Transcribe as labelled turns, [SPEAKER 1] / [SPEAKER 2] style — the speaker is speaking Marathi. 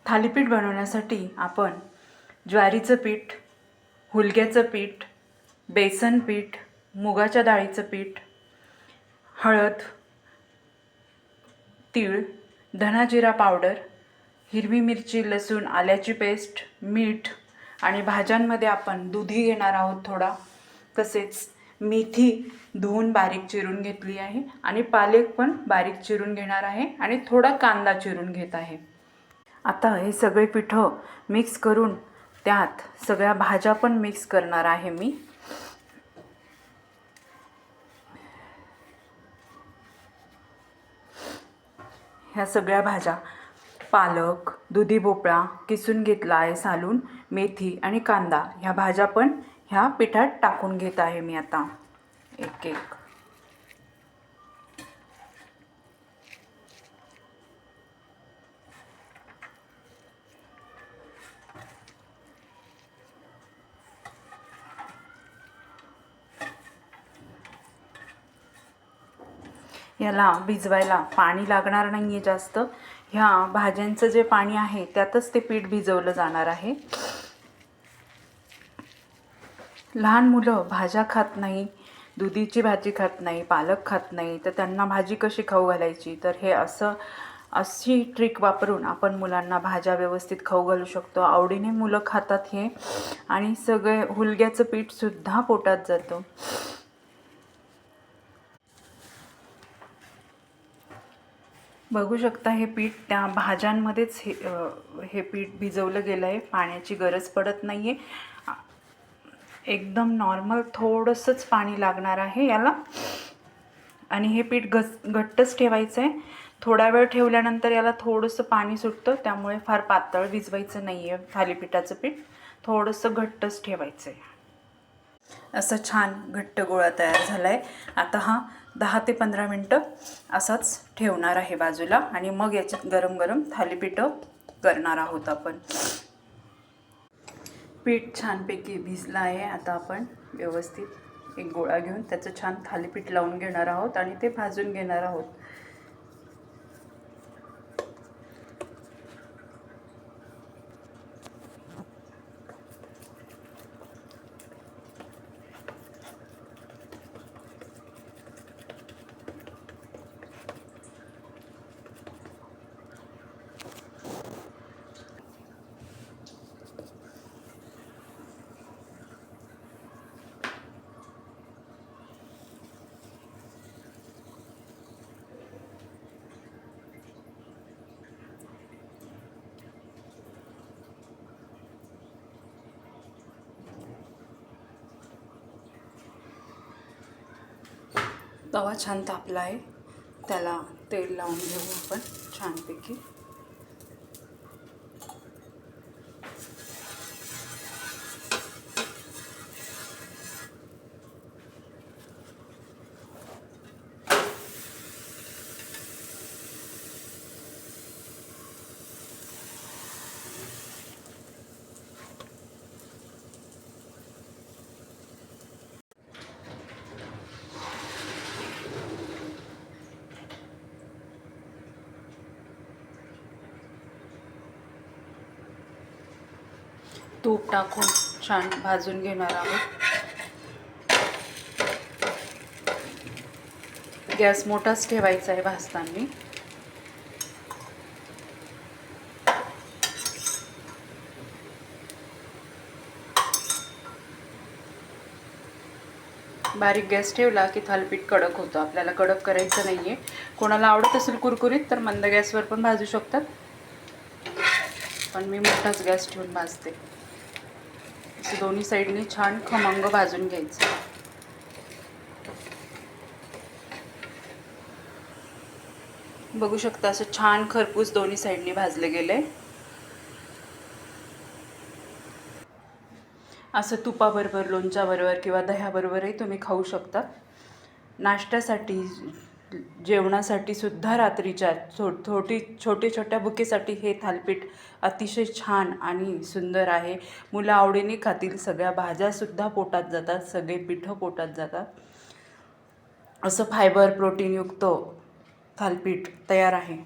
[SPEAKER 1] थालीपीठ बनवण्यासाठी आपण ज्वारीचं पीठ, हुलग्याचं पीठ, बेसन पीठ, मुगाच्या डाळीचं पीठ, हळद, तीळ, धना जिरा पावडर, हिरवी मिरची, लसूण, आल्याची पेस्ट, मीठ आणि भाज्यांमध्ये आपण दुधी घेणार आहोत थोडा, तसेच मेथी धुवून बारीक चिरून घेतली आहे आणि पालक पण बारीक चिरून घेणार आहे आणि थोडा कांदा चिरून घेत आहे। आता हे सगळे पिठं मिक्स करून त्यात सगळ्या भाज्या पण मिक्स करणार आहे मी। ह्या सगळ्या भाज्या पालक, दुधी भोपळा किसून घेतला आहे सालून, मेथी आणि कांदा ह्या भाज्या पण ह्या पिठात टाकून घेत आहे मी आता एक एक। याला भिजवायला पाणी लागणार नाही आहे जास्त, ह्या भाज्यांचं जे पाणी आहे त्यातच ते पीठ भिजवलं जाणार आहे। लहान मुलं भाज्या खात नाही, दुधीची भाजी खात नाही, पालक खात नाही, तर त्यांना भाजी कशी खाऊ घालायची, तर हे अशी ट्रिक वापरून आपण मुलांना भाज्या व्यवस्थित खाऊ घालू शकतो। आवडीने मुलं खातात हे आणि सगळे हुलग्याचं पीठसुद्धा पोटात जातं। बघू शकता हे पीठ त्या भाज्यांमध्येच हे पीठ भिजवलं गेलं आहे, पाण्याची गरज पडत नाही आहे, एकदम नॉर्मल थोडंसंच पाणी लागणार आहे याला। आणि हे पीठ घट्टच ठेवायचं आहे, थोडा वेळ ठेवल्यानंतर याला थोडंसं पाणी सुटतं, त्यामुळे फार पातळ भिजवायचं नाही आहे थालीपीठाचं पीठ, थोडंसं घट्टच ठेवायचं आहे। असं छान घट्ट गोळा तयार झाला आहे। आता हा 10 ते 15 मिनटं असाच ठेवणार आहे बाजूला आणि मग याच्यात गरम गरम थालीपीठं करणार आहोत आपण। पीठ छानपैकी भिजलं आहे, आता आपण व्यवस्थित एक गोळा घेऊन त्याचं छान थालीपीठ लावून घेणार आहोत आणि ते भाजून घेणार आहोत। तवा छान तापला आहे, त्याला तेल लावून घेऊ आपण छानपैकी। तूप टाकून छान भाजून घेणार आहोत। गॅस मोठाच ठेवायचा आहे भाजताना। बारीक गॅस ठेवला की थालीपीठ कडक होतं, आपल्याला कडक करायचं नाही आहे। कोणाला आवडत असेल कुरकुरीत तर मंद गॅसवर पण भाजू शकतात, पण मी मोठाच गॅस ठेवून भाजते। दोन्ही साईडनी छान खमंग भाजून घ्यायचं। बघू शकता असं छान खरपूस दोन्ही साईडनी भाजले गेले। असं तुपाबरोबर, लोणच्याबरोबर किंवा दह्याबरोबरही तुम्ही खाऊ शकता। नाश्त्यासाठी, जेवणासाठी सुद्धा रात्रीच्या छोट्या भुकेसाठी हे थालीपीठ अतिशय छान आणि सुंदर आहे। मुलं आवडीने खातील, सगळ्या भाज्यासुद्धा पोटात जातात, सगळे पिठं पोटात जातात। असं फायबर प्रोटीनयुक्त थालीपीठ तयार आहे।